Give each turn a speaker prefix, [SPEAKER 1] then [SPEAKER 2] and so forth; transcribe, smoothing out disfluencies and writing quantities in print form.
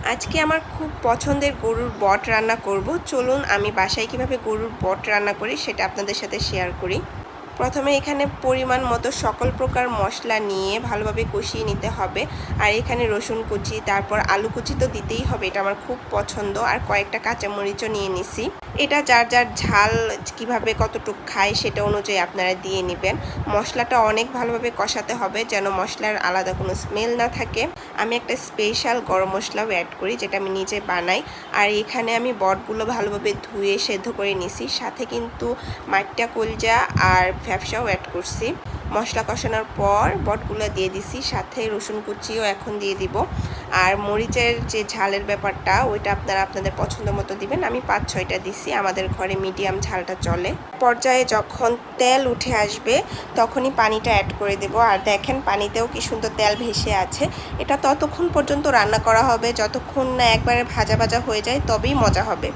[SPEAKER 1] আজকে আমার খুব পছন্দের গরুর বট রান্না করব। চলুন আমি বাসায় কিভাবে গরুর বট রান্না করি সেটা আপনাদের সাথে শেয়ার করি। প্রথমে এখানে পরিমাণ মতো সকল প্রকার মশলা নিয়ে ভালোভাবে কষিয়ে নিতে হবে। আর এখানে রসুন কুচি, তারপর আলু কুচি তো দিতেই হবে, এটা আমার খুব পছন্দ। আর কয়েকটা কাঁচামরিচও নিয়ে নিছি। এটা যার যার ঝাল কিভাবে কতটুকু খায় সেটা অনুযায়ী আপনারা দিয়ে নেবেন। মশলাটা অনেক ভালোভাবে কষাতে হবে যেন মশলার আলাদা কোনো স্মেল না থাকে। আমি একটা স্পেশাল গরম মশলাও অ্যাড করি, যেটা আমি নিজে বানাই। আর এখানে আমি বটগুলো ভালোভাবে ধুয়ে সেদ্ধ করে নিছি, সাথে কিন্তু মাট্টা কলজা আর ফ্যাপসাও অ্যাড করছি। মশলা কষানোর পর বটগুলো দিয়ে দিছি, সাথে রসুন কুচিও এখন দিয়ে দিব। আর মরিচের যে ঝালের ব্যাপারটা ওইটা আপনারা আপনাদের পছন্দ মতো দিবেন। আমি 5-6টা দিছি, আমাদের ঘরে মিডিয়াম ঝালটা চলে। পর্যায়ে যখন তেল উঠে আসবে তখনই পানিটা অ্যাড করে দেব। আর দেখেন পানিতেও কি সুন্দর তেল ভেসে আছে। এটা ততক্ষণ পর্যন্ত রান্না করা হবে যতক্ষণ না একবারে ভাজা ভাজা হয়ে যায়, তবেই মজা হবে।